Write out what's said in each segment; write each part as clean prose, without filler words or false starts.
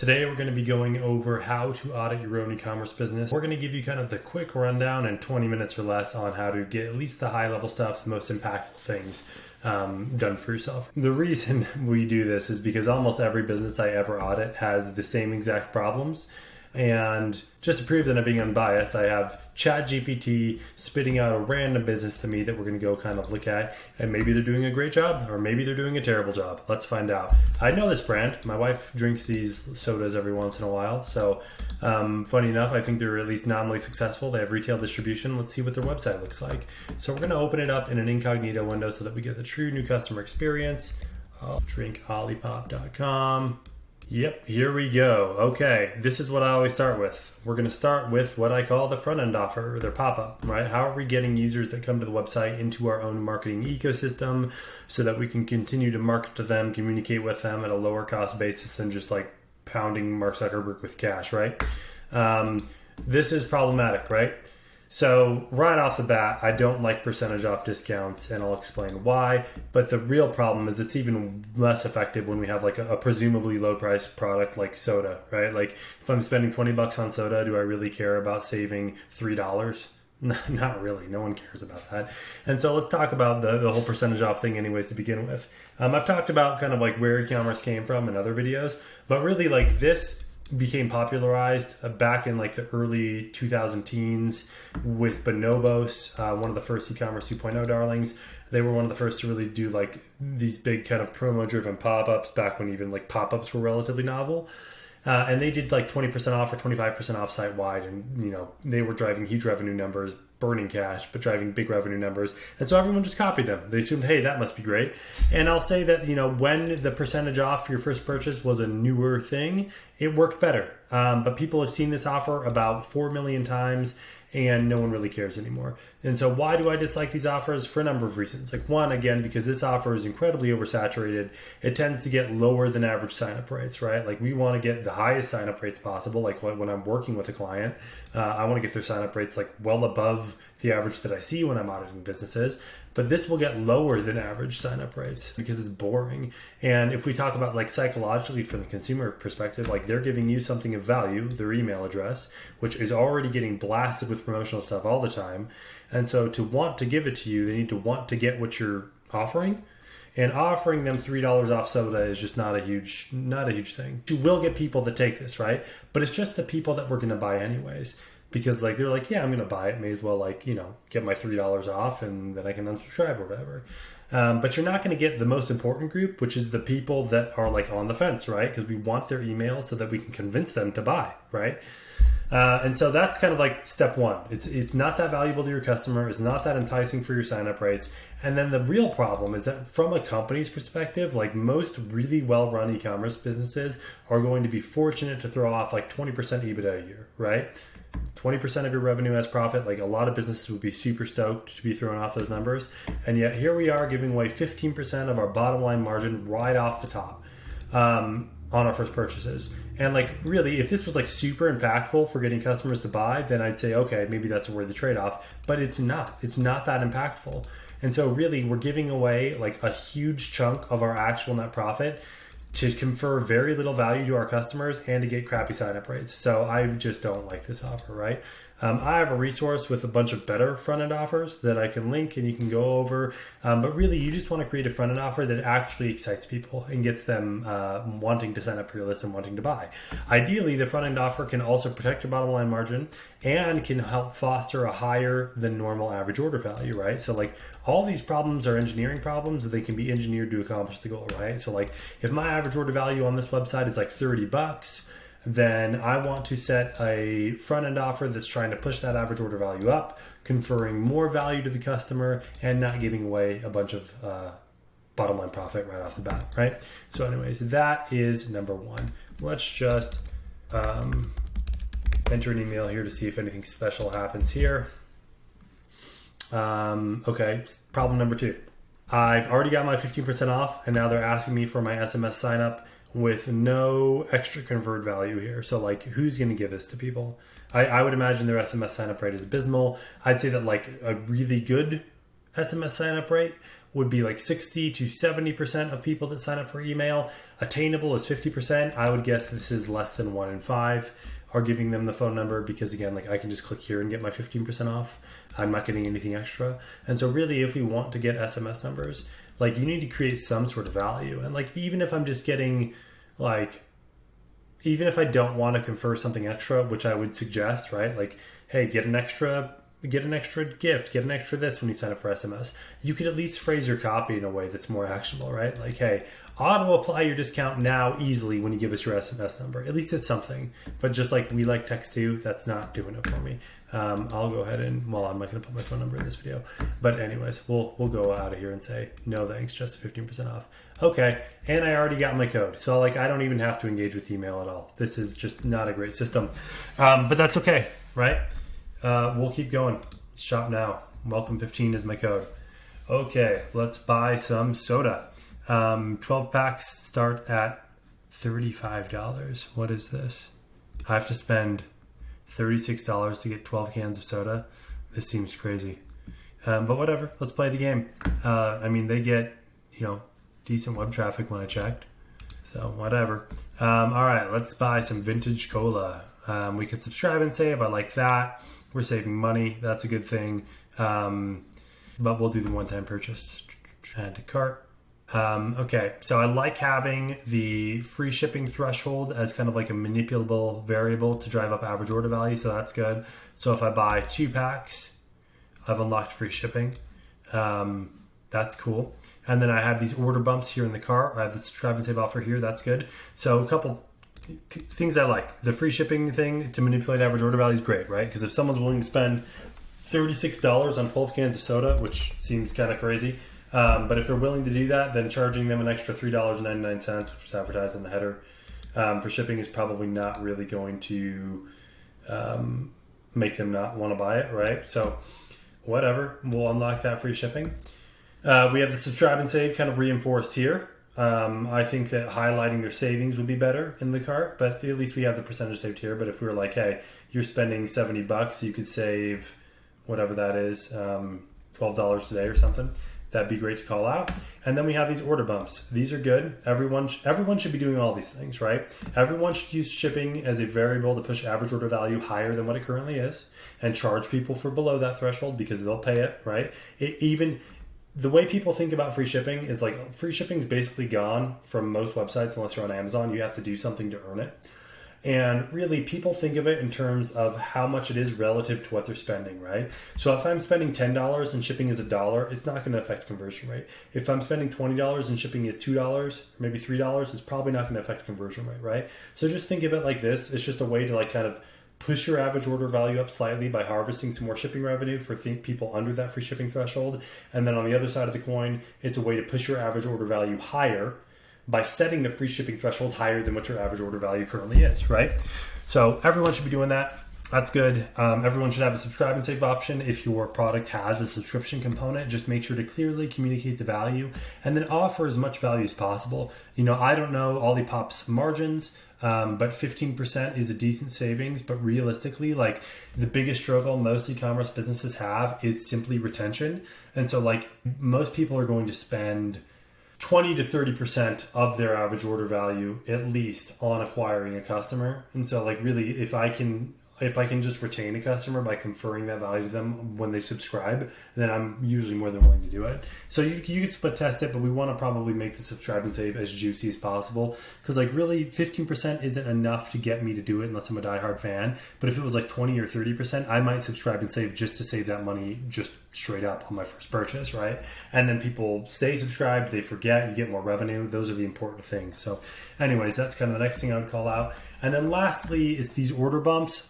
Today we're going to be going over how to audit your own e-commerce business. We're going to give you kind of the quick rundown in 20 minutes or less on how to get at least the high level stuff, the most impactful things done for yourself. The reason we do this is because almost every business I ever audit has the same exact problems. And just to prove that I'm being unbiased, I have ChatGPT spitting out a random business to me that we're going to go kind of look at, and maybe they're doing a great job or maybe they're doing a terrible job. Let's find out. I know this brand. My wife drinks these sodas every once in a while. So funny enough, I think they're at least nominally successful. They have retail distribution. Let's see what their website looks like. So we're going to open it up in an incognito window so that we get the true new customer experience. I'll drink olipop.com. Yep, here we go. Okay, this is what I always start with. We're going to start with what I call the front end offer, or their pop-up, right? How are we getting users that come to the website into our own marketing ecosystem so that we can continue to market to them, communicate with them at a lower cost basis than just like pounding Mark Zuckerberg with cash, right? This is problematic, right? So right off the bat, I don't like percentage off discounts, and I'll explain why. But the real problem is it's even less effective when we have like a presumably low price product like soda, right? Like if I'm spending $20 on soda, do I really care about saving $3? Not really. No one cares about that. And so let's talk about the whole percentage off thing anyways to begin with. I've talked about kind of like where e-commerce came from in other videos, but really like this became popularized back in like the early 2000 teens with Bonobos, one of the first e-commerce 2.0 darlings. They were one of the first to really do like these big kind of promo driven pop-ups back when even like pop-ups were relatively novel. And they did like 20% off or 25% off site wide. And, you know, they were driving huge revenue numbers, burning cash, but driving big revenue numbers. And so everyone just copied them. They assumed, hey, that must be great. And I'll say that, you know, when the percentage off your first purchase was a newer thing, it worked better. But people have seen this offer about 4 million times and no one really cares anymore. And so why do I dislike these offers? For a number of reasons. Like one, again, because this offer is incredibly oversaturated. It tends to get lower than average sign-up rates, right? Like we want to get the highest sign-up rates possible. Like when I'm working with a client, I want to get their sign-up rates like well above the average that I see when I'm auditing businesses. But this will get lower than average sign-up rates because it's boring. And if we talk about like psychologically from the consumer perspective, like they're giving you something of value, their email address, which is already getting blasted with promotional stuff all the time. And so to want to give it to you, they need to want to get what you're offering. And offering them $3 off soda is just not a huge thing. You will get people that take this, right? But it's just the people that we're going to buy anyways. Because like they're like, yeah, I'm going to buy it. May as well like, you know, get my $3 off and then I can unsubscribe or whatever. But you're not going to get the most important group, which is the people that are like on the fence, right? Because we want their emails so that we can convince them to buy, right? And so that's kind of like step one. It's not that valuable to your customer. It's not that enticing for your sign-up rates. And then the real problem is that from a company's perspective, like most really well-run e-commerce businesses are going to be fortunate to throw off like 20% EBITDA a year, right? 20% of your revenue as profit. Like a lot of businesses would be super stoked to be throwing off those numbers. And yet here we are giving away 15% of our bottom line margin right off the top. On our first purchases. And like really, if this was like super impactful for getting customers to buy, then I'd say, okay, maybe that's a worthy trade-off, but it's not that impactful. And so really we're giving away like a huge chunk of our actual net profit to confer very little value to our customers and to get crappy sign-up rates. So I just don't like this offer, right? I have a resource with a bunch of better front-end offers that I can link and you can go over. But really, you just want to create a front-end offer that actually excites people and gets them wanting to sign up for your list and wanting to buy. Ideally, the front-end offer can also protect your bottom line margin and can help foster a higher than normal average order value, right? So like all these problems are engineering problems that they can be engineered to accomplish the goal, right? So like if my average order value on this website is like $30, then I want to set a front-end offer that's trying to push that average order value up, conferring more value to the customer and not giving away a bunch of bottom line profit right off the bat, right? So anyways, that is number one. Let's just enter an email here to see if anything special happens here. Okay, problem number two. I've already got my 15% off and now they're asking me for my SMS sign up with no extra convert value here. So like who's going to give this to people? I would imagine their SMS sign up rate is abysmal. I'd say that like a really good SMS sign up rate would be like 60 to 70% of people that sign up for email. Attainable is 50%. I would guess this is less than 1 in 5 are giving them the phone number, because again, like I can just click here and get my 15% off. I'm not getting anything extra. And so really, if we want to get SMS numbers, like you need to create some sort of value. And like, even if I'm just getting like, even if I don't want to confer something extra, which I would suggest, right? Like, hey, get an extra gift, get an extra this when you sign up for SMS. You could at least phrase your copy in a way that's more actionable, right? Like, hey, auto apply your discount now easily when you give us your SMS number. At least it's something. But just like we like text too, that's not doing it for me. I'll go ahead and, well, I'm not going to put my phone number in this video. But anyways, we'll go out of here and say, no thanks, just 15% off. Okay, and I already got my code. So like I don't even have to engage with email at all. This is just not a great system. But that's okay, right? We'll keep going. Shop now. Welcome 15 is my code. Okay, let's buy some soda. 12 packs start at $35. What is this? I have to spend $36 to get 12 cans of soda. This seems crazy. But whatever, let's play the game. I mean, they get, decent web traffic when I checked. So whatever. All right, let's buy some vintage cola. We could subscribe and save. I like that. We're saving money. That's a good thing. But we'll do the one-time purchase. Add to cart. Okay, so I like having the free shipping threshold as kind of like a manipulable variable to drive up average order value. So that's good. So if I buy 2 packs, I've unlocked free shipping. That's cool. And then I have these order bumps here in the cart. I have the subscribe and save offer here. That's good. So a couple things I like. The free shipping thing to manipulate average order value is great, right? Because if someone's willing to spend $36 on 12 cans of soda, which seems kind of crazy, but if they're willing to do that, then charging them an extra $3.99, which was advertised in the header, for shipping is probably not really going to make them not want to buy it, right? So whatever, we'll unlock that free shipping. We have the subscribe and save kind of reinforced here. I think that highlighting your savings would be better in the cart, but at least we have the percentage saved here. But if we were like, hey, you're spending $70, you could save whatever that is, $12 today or something. That'd be great to call out. And then we have these order bumps. These are good. Everyone should be doing all these things, right? Everyone should use shipping as a variable to push average order value higher than what it currently is and charge people for below that threshold because they'll pay it, right? The way people think about free shipping is like free shipping is basically gone from most websites unless you're on Amazon. You have to do something to earn it. And really, people think of it in terms of how much it is relative to what they're spending, right? So if I'm spending $10 and shipping is $1, it's not going to affect conversion rate. If I'm spending $20 and shipping is $2 or maybe $3, it's probably not going to affect conversion rate, right? So just think of it like this. It's just a way to like kind of push your average order value up slightly by harvesting some more shipping revenue for people under that free shipping threshold. And then on the other side of the coin, it's a way to push your average order value higher by setting the free shipping threshold higher than what your average order value currently is, right? So everyone should be doing that. That's good. Everyone should have a subscribe and save option. If your product has a subscription component, just make sure to clearly communicate the value and then offer as much value as possible. I don't know Olipop's margins, but 15% is a decent savings. But realistically, like the biggest struggle most e-commerce businesses have is simply retention. And so like most people are going to spend 20 to 30% of their average order value at least on acquiring a customer. And so like really, if I can just retain a customer by conferring that value to them when they subscribe, then I'm usually more than willing to do it. So you could split test it, but we want to probably make the subscribe and save as juicy as possible. Because like really 15% isn't enough to get me to do it unless I'm a diehard fan. But if it was like 20 or 30%, I might subscribe and save just to save that money just straight up on my first purchase, right? And then people stay subscribed, they forget, you get more revenue. Those are the important things. So anyways, that's kind of the next thing I would call out. And then lastly is these order bumps.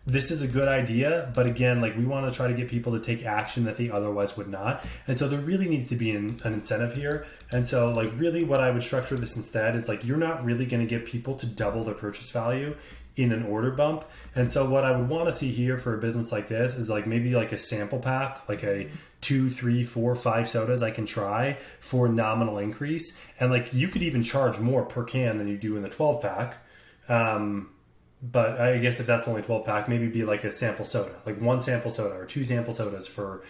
This is a good idea, but again, like we want to try to get people to take action that they otherwise would not. And so there really needs to be an incentive here. And so like really what I would structure this instead is like, you're not really going to get people to double their purchase value in an order bump. And so what I would want to see here for a business like this is like maybe like a sample pack, like a 2, 3, 4, 5 sodas I can try for nominal increase. And like you could even charge more per can than you do in the 12 pack. But I guess if that's only 12 pack, maybe be like a sample soda, like 1 sample soda or 2 sample sodas for,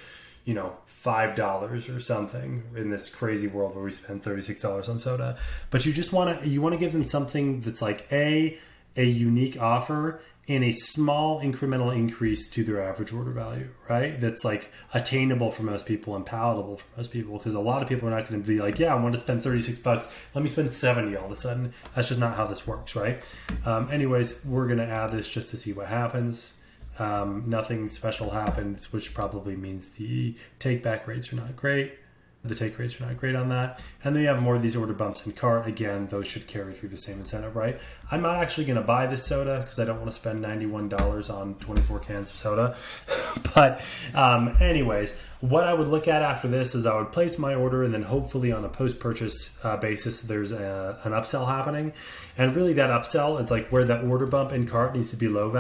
$5 or something in this crazy world where we spend $36 on soda. But you just want to give them something that's like a unique offer and a small incremental increase to their average order value, right? That's like attainable for most people and palatable for most people, because a lot of people are not going to be like, yeah, I want to spend $36. Let me spend 70 all of a sudden. That's just not how this works, right? Anyways, we're going to add this just to see what happens. Nothing special happens, which probably means the take back rates are not great. The take rates are not great on that. And then you have more of these order bumps in cart. Again, those should carry through the same incentive, right? I'm not actually going to buy this soda because I don't want to spend $91 on 24 cans of soda. But anyways, what I would look at after this is I would place my order, and then hopefully on a post-purchase basis, there's an upsell happening. And really that upsell is like where that order bump in cart needs to be low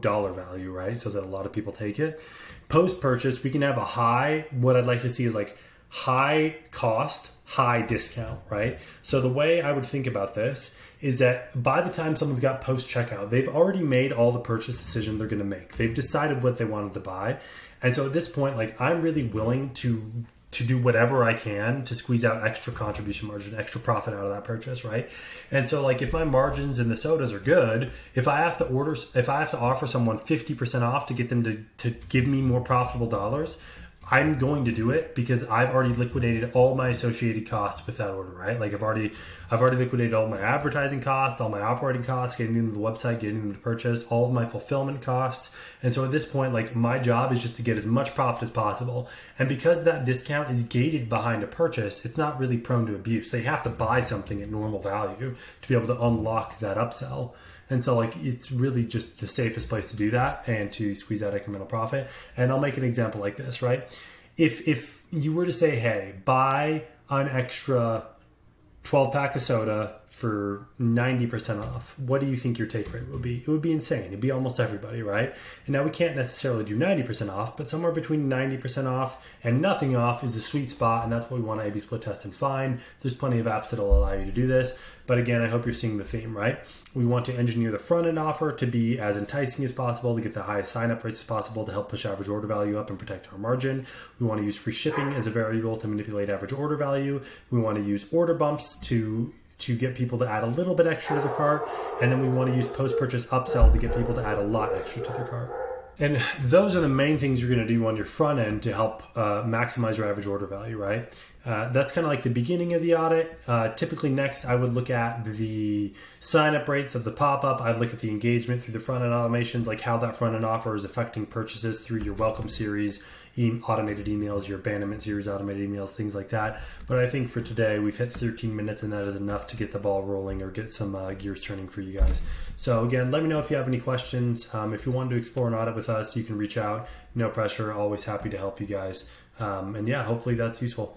dollar value, right? So that a lot of people take it. Post-purchase, we can have a high, what I'd like to see is like high cost, high discount, right? So the way I would think about this is that by the time someone's got post-checkout, they've already made all the purchase decision they're going to make. They've decided what they wanted to buy. And so at this point, like I'm really willing to do whatever I can to squeeze out extra contribution margin, extra profit out of that purchase, right? And so like if my margins in the sodas are good, if I have to offer someone 50% off to get them to give me more profitable dollars, I'm going to do it because I've already liquidated all my associated costs with that order, right? Like I've already liquidated all my advertising costs, all my operating costs, getting them to the website, getting them to purchase, all of my fulfillment costs. And so at this point, like my job is just to get as much profit as possible. And because that discount is gated behind a purchase, it's not really prone to abuse. They have to buy something at normal value to be able to unlock that upsell. And so like it's really just the safest place to do that and to squeeze out incremental profit. And I'll make an example like this, right? If you were to say, hey, buy an extra 12-pack of soda for 90% off, what do you think your take rate would be? It would be insane. It'd be almost everybody, right? And now we can't necessarily do 90% off, but somewhere between 90% off and nothing off is a sweet spot, and that's what we want to A/B split test and find. There's plenty of apps that'll allow you to do this. But again, I hope you're seeing the theme, right? We want to engineer the front-end offer to be as enticing as possible to get the highest sign-up rates as possible to help push average order value up and protect our margin. We want to use free shipping as a variable to manipulate average order value. We want to use order bumps to get people to add a little bit extra to the cart. And then we want to use post-purchase upsell to get people to add a lot extra to their cart. And those are the main things you're going to do on your front end to help maximize your average order value, right? That's kind of like the beginning of the audit. Typically next, I would look at the sign-up rates of the pop-up. I'd look at the engagement through the front-end automations, like how that front-end offer is affecting purchases through your welcome series, automated emails, your abandonment series, automated emails, things like that. But I think for today, we've hit 13 minutes, and that is enough to get the ball rolling or get some gears turning for you guys. So again, let me know if you have any questions. If you want to explore an audit with us, you can reach out. No pressure. Always happy to help you guys. And yeah, hopefully that's useful.